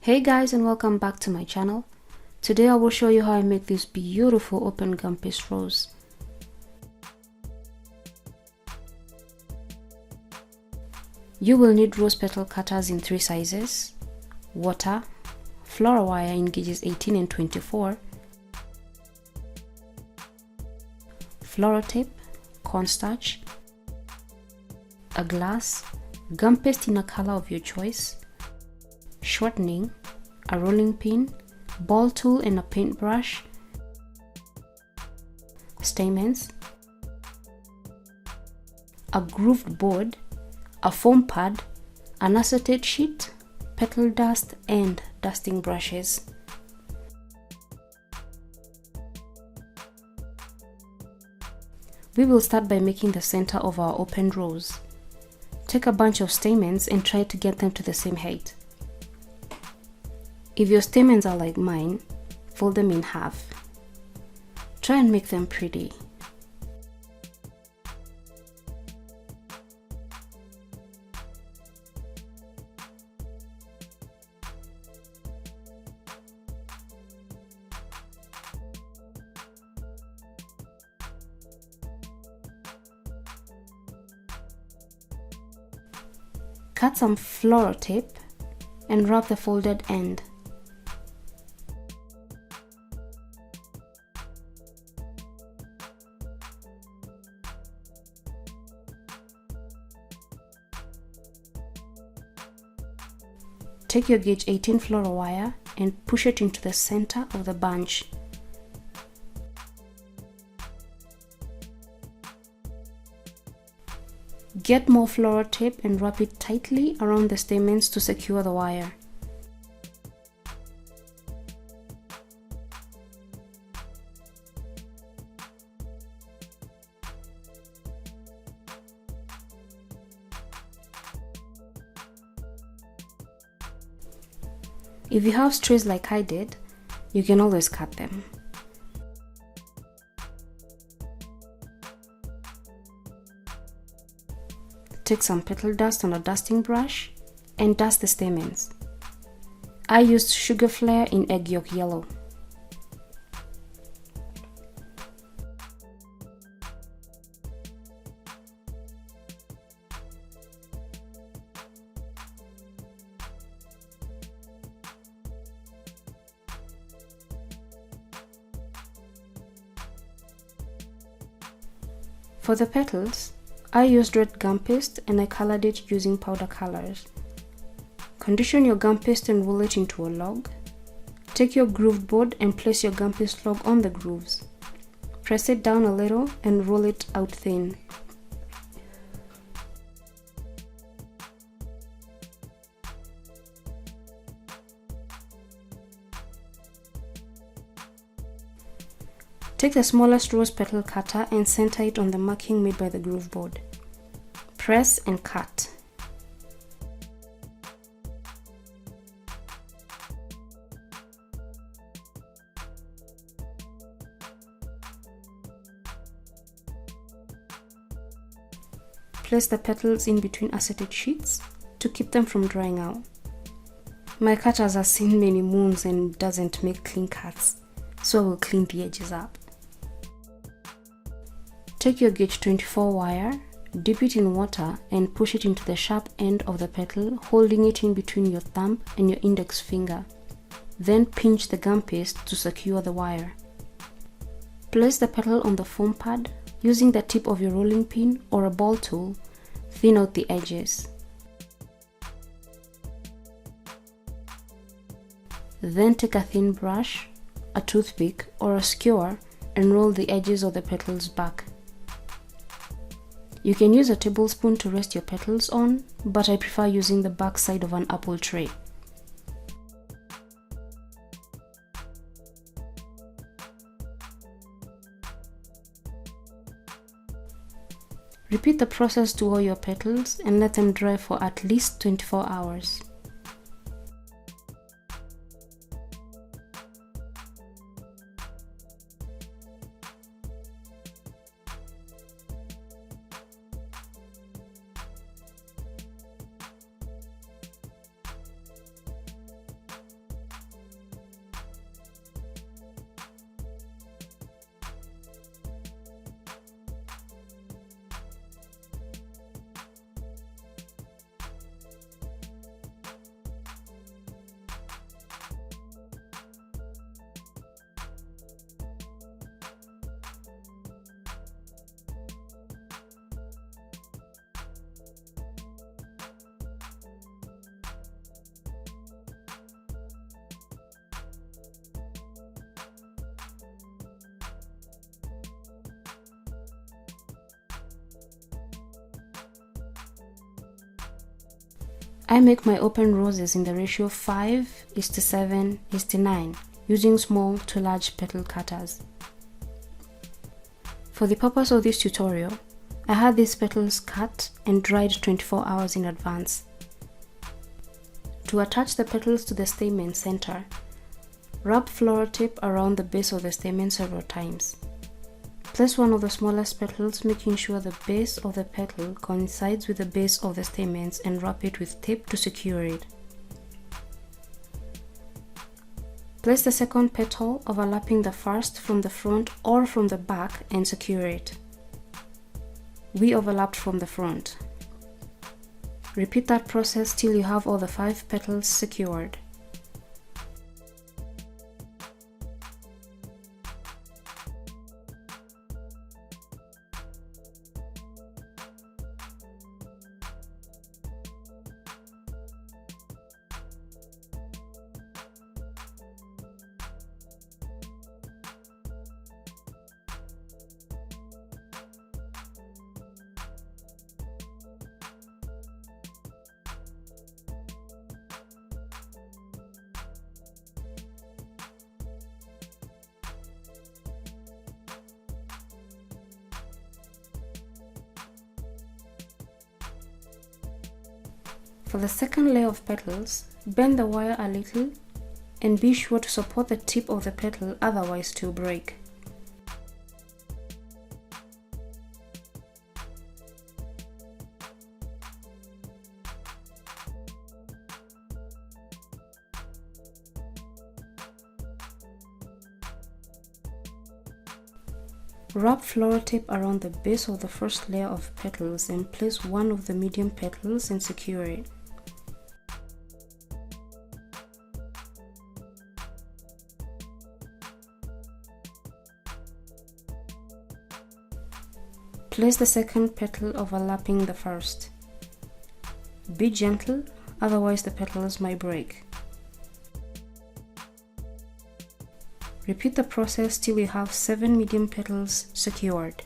Hey guys, and welcome back to my channel. Today I will show you how I make this beautiful open Gumpaste rose. You will need rose petal cutters in 3 sizes, water, floral wire in gauges 18 and 24, floral tape, cornstarch, a glass, Gumpaste in a color of your choice, shortening, a rolling pin, ball tool and a paintbrush, stamens, a grooved board, a foam pad, an acetate sheet, petal dust and dusting brushes. We will start by making the center of our open rose. Take a bunch of stamens and try to get them to the same height. If your stamens are like mine, fold them in half. Try and make them pretty. Cut some floral tape and wrap the folded end. Take your gauge 18 floral wire and push it into the center of the bunch. Get more floral tape and wrap it tightly around the stamens to secure the wire. If you have strays like I did, you can always cut them. Take some petal dust on a dusting brush and dust the stamens. I used sugar flare in egg yolk yellow. For the petals, I used red Gumpaste and I colored it using powder colors. Condition your Gumpaste and roll it into a log. Take your grooved board and place your Gumpaste log on the grooves. Press it down a little and roll it out thin. Take the smallest rose petal cutter and center it on the marking made by the groove board. Press and cut. Place the petals in between acetate sheets to keep them from drying out. My cutters has seen many moons and doesn't make clean cuts, so I will clean the edges up. Take your gauge 24 wire, dip it in water and push it into the sharp end of the petal, holding it in between your thumb and your index finger. Then pinch the Gumpaste to secure the wire. Place the petal on the foam pad using the tip of your rolling pin or a ball tool. Thin out the edges. Then take a thin brush, a toothpick or a skewer and roll the edges of the petals back. You can use a tablespoon to rest your petals on, but I prefer using the back side of an apple tray. Repeat the process to all your petals and let them dry for at least 24 hours. I make my open roses in the ratio 5:7:9, using small to large petal cutters. For the purpose of this tutorial, I had these petals cut and dried 24 hours in advance. To attach the petals to the stamen center, wrap floral tape around the base of the stamen several times. Place one of the smallest petals, making sure the base of the petal coincides with the base of the stamens, and wrap it with tape to secure it. Place the second petal overlapping the first from the front or from the back and secure it. We overlapped from the front. Repeat that process till you have all the 5 petals secured. For the second layer of petals, bend the wire a little and be sure to support the tip of the petal, otherwise it will break. Wrap floral tape around the base of the first layer of petals and place one of the medium petals and secure it. Place the second petal overlapping the first. Be gentle, otherwise the petals might break. Repeat the process till you have 7 medium petals secured.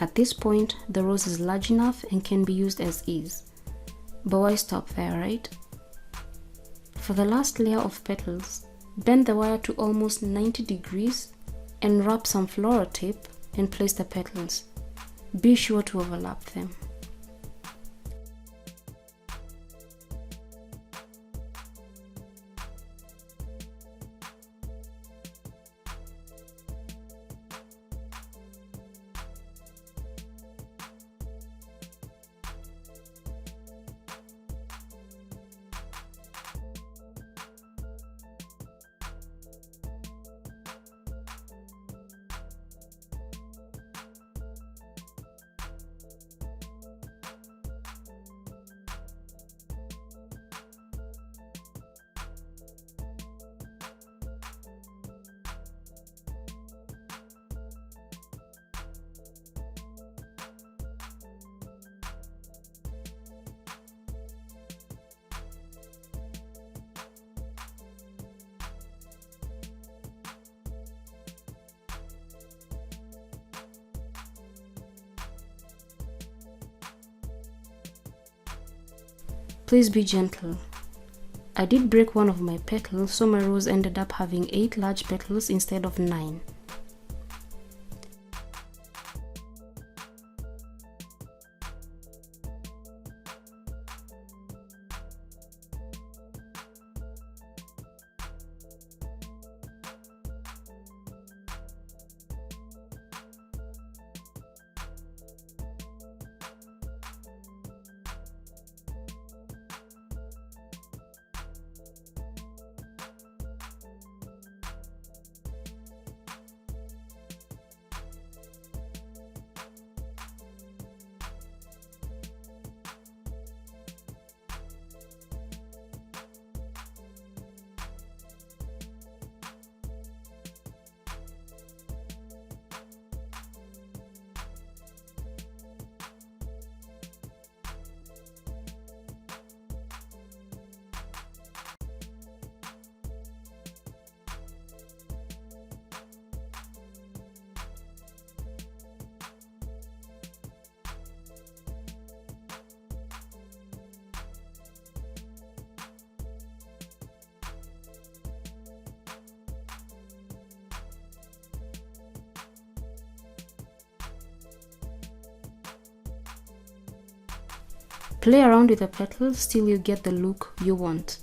At this point, the rose is large enough and can be used as is. But why stop there, right? For the last layer of petals, bend the wire to almost 90 degrees and wrap some floral tape and place the petals. Be sure to overlap them. Please be gentle. I did break one of my petals, so my rose ended up having 8 large petals instead of 9. Play around with the petals till you get the look you want.